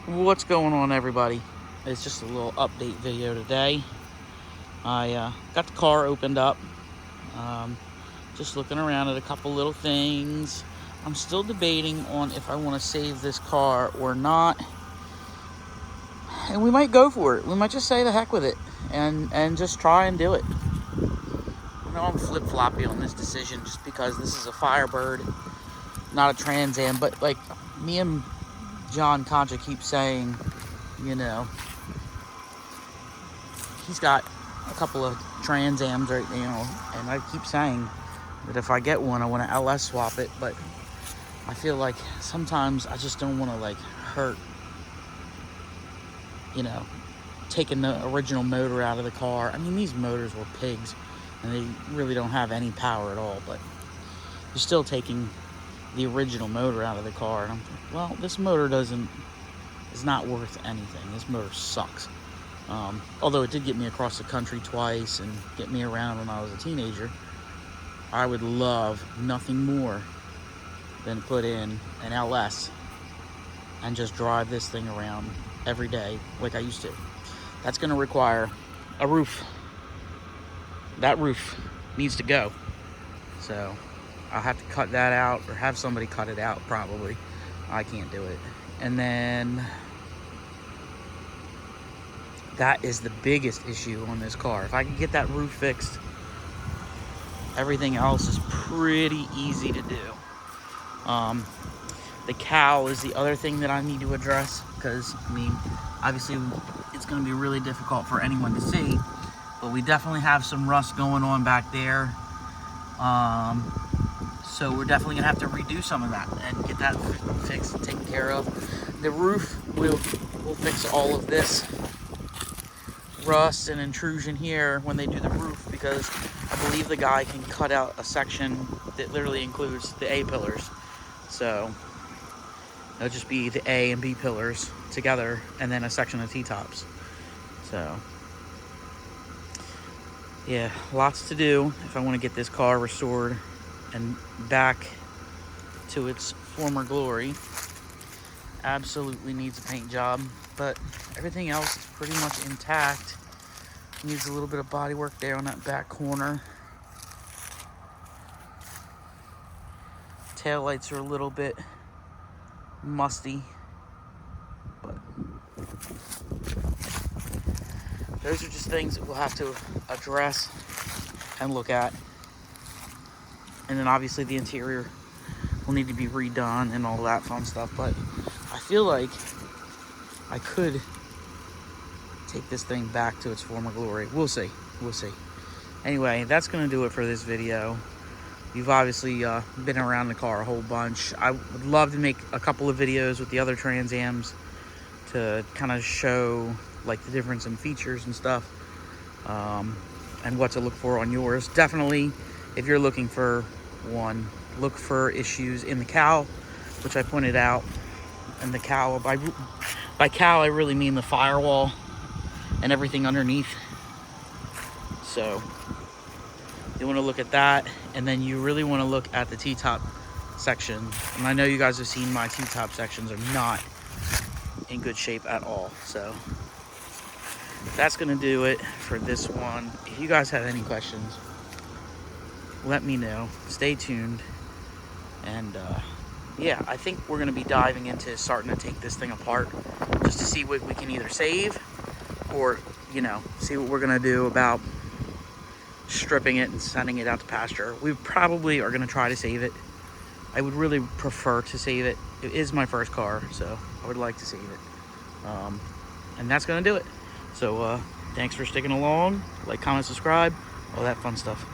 What's going on, everybody? It's just a little update video today. I got the car opened up, just looking around at a couple little things. I'm still debating on if I want to save this car or not, and we might go for it. We might just say the heck with it and just try and do it. I know I'm flip-floppy on this decision just because this is a Firebird, not a Trans Am, but like me and John Concha keep saying, you know, he's got a couple of Trans Ams right now, and I keep saying that if I get one, I want to LS swap it, but I feel like sometimes I just don't want to like hurt, taking the original motor out of the car. I mean, these motors were pigs, and they really don't have any power at all, but you're still taking the original motor out of the car, and I'm like, well, this motor is not worth anything. This motor sucks. Although it did get me across the country twice and get me around when I was a teenager, I would love nothing more than put in an LS and just drive this thing around every day like I used to. That's going to require a roof. That roof needs to go. So I'll have to cut that out, or have somebody cut it out probably. I can't do it. And then that is the biggest issue on this car. If I can get that roof fixed, everything else is pretty easy to do. The cowl is the other thing that I need to address, because, I mean, obviously it's going to be really difficult for anyone to see, but we definitely have some rust going on back there. So we're definitely going to have to redo some of that and get that fixed and taken care of. The roof will fix all of this rust and intrusion here when they do the roof, because I believe the guy can cut out a section that literally includes the A pillars. So it'll just be the A and B pillars together, and then a section of T-tops. So yeah, lots to do if I want to get this car restored and back to its former glory. Absolutely needs a paint job, but everything else is pretty much intact. Needs a little bit of body work there on that back corner. Taillights are a little bit musty, but those are just things that we'll have to address and look at. And then obviously the interior will need to be redone and all that fun stuff, but I feel like I could take this thing back to its former glory. We'll see. Anyway, that's going to do it for this video. You've obviously been around the car a whole bunch. I would love to make a couple of videos with the other Trans Ams to kind of show like the difference in features and stuff, and what to look for on yours. Definitely, if you're looking for one, look for issues in the cowl, which I pointed out. And the cowl, by cowl I really mean the firewall and everything underneath. So you want to look at that, and then you really want to look at the T-top section. And I know you guys have seen my T-top sections are not in good shape at all. So that's going to do it for this one. If you guys have any questions, let me know. Stay tuned. And yeah, I think we're going to be diving into starting to take this thing apart just to see what we can either save, or, see what we're going to do about stripping it and sending it out to pasture. We probably are going to try to save it. I would really prefer to save it. It is my first car, so I would like to save it. And that's going to do it. So thanks for sticking along. Like, comment, subscribe, all that fun stuff.